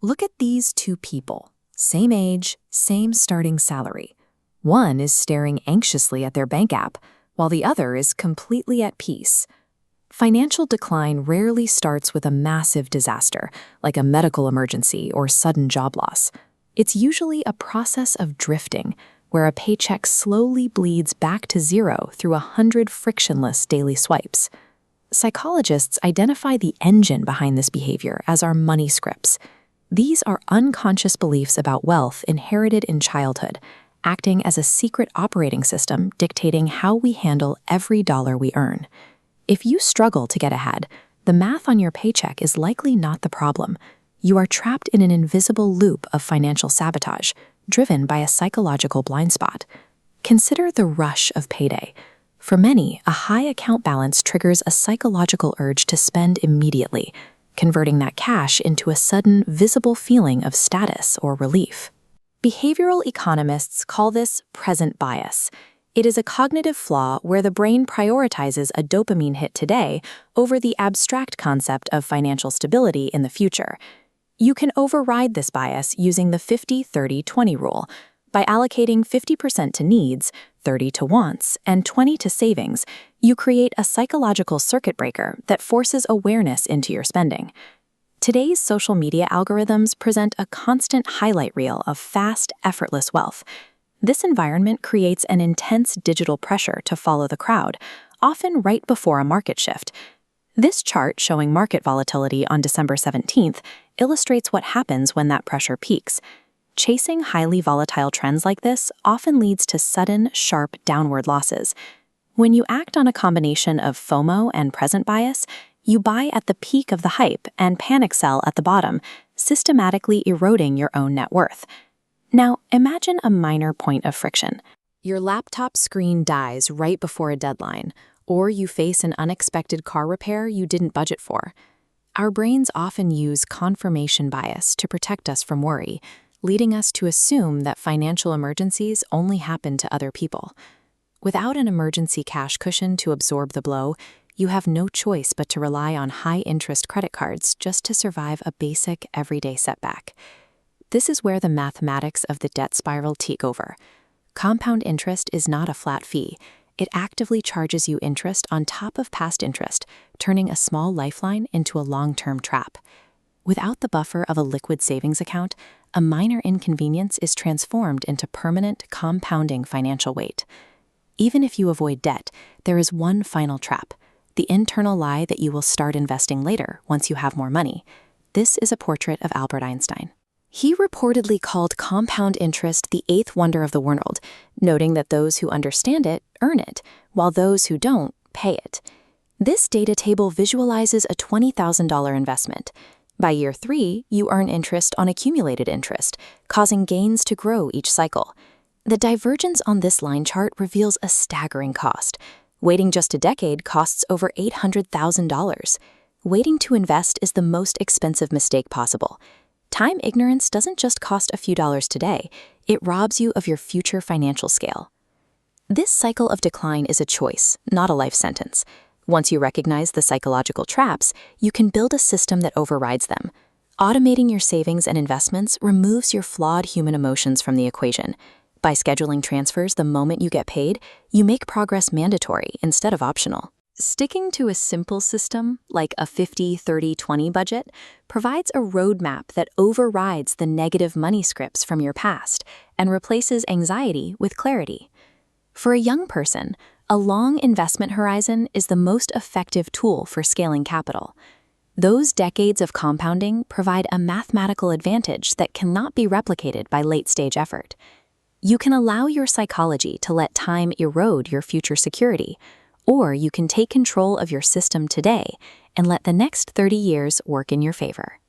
Look at these two people. Same age, same starting salary. One is staring anxiously at their bank app, while the other is completely at peace. Financial decline rarely starts with a massive disaster, like a medical emergency or sudden job loss. It's usually a process of drifting, where a paycheck slowly bleeds back to zero through 100 frictionless daily swipes. Psychologists identify the engine behind this behavior as our money scripts. These are unconscious beliefs about wealth inherited in childhood, acting as a secret operating system dictating how we handle every dollar we earn. If you struggle to get ahead, the math on your paycheck is likely not the problem. You are trapped in an invisible loop of financial sabotage, driven by a psychological blind spot. Consider the rush of payday. For many, a high account balance triggers a psychological urge to spend immediately, converting that cash into a sudden, visible feeling of status or relief. Behavioral economists call this present bias. It is a cognitive flaw where the brain prioritizes a dopamine hit today over the abstract concept of financial stability in the future. You can override this bias using the 50-30-20 rule. By allocating 50% to needs, 30 to wants, and 20 to savings, you create a psychological circuit breaker that forces awareness into your spending. Today's social media algorithms present a constant highlight reel of fast, effortless wealth. This environment creates an intense digital pressure to follow the crowd, often right before a market shift. This chart showing market volatility on December 17th illustrates what happens when that pressure peaks. Chasing highly volatile trends like this often leads to sudden, sharp downward losses. When you act on a combination of FOMO and present bias, you buy at the peak of the hype and panic sell at the bottom, systematically eroding your own net worth. Now, imagine a minor point of friction. Your laptop screen dies right before a deadline, or you face an unexpected car repair you didn't budget for. Our brains often use confirmation bias to protect us from worry, leading us to assume that financial emergencies only happen to other people. Without an emergency cash cushion to absorb the blow, you have no choice but to rely on high-interest credit cards just to survive a basic, everyday setback. This is where the mathematics of the debt spiral take over. Compound interest is not a flat fee. It actively charges you interest on top of past interest, turning a small lifeline into a long-term trap. Without the buffer of a liquid savings account, a minor inconvenience is transformed into permanent, compounding financial weight. Even if you avoid debt, there is one final trap: the internal lie that you will start investing later once you have more money. This is a portrait of Albert Einstein. He reportedly called compound interest the eighth wonder of the world, noting that those who understand it earn it, while those who don't pay it. This data table visualizes a $20,000 investment. By year 3, you earn interest on accumulated interest, causing gains to grow each cycle. The divergence on this line chart reveals a staggering cost. Waiting just a decade costs over $800,000. Waiting to invest is the most expensive mistake possible. Time ignorance doesn't just cost a few dollars today, it robs you of your future financial scale. This cycle of decline is a choice, not a life sentence. Once you recognize the psychological traps, you can build a system that overrides them. Automating your savings and investments removes your flawed human emotions from the equation. By scheduling transfers the moment you get paid, you make progress mandatory instead of optional. Sticking to a simple system, like a 50-30-20 budget, provides a roadmap that overrides the negative money scripts from your past and replaces anxiety with clarity. For a young person, a long investment horizon is the most effective tool for scaling capital. Those decades of compounding provide a mathematical advantage that cannot be replicated by late-stage effort. You can allow your psychology to let time erode your future security, or you can take control of your system today and let the next 30 years work in your favor.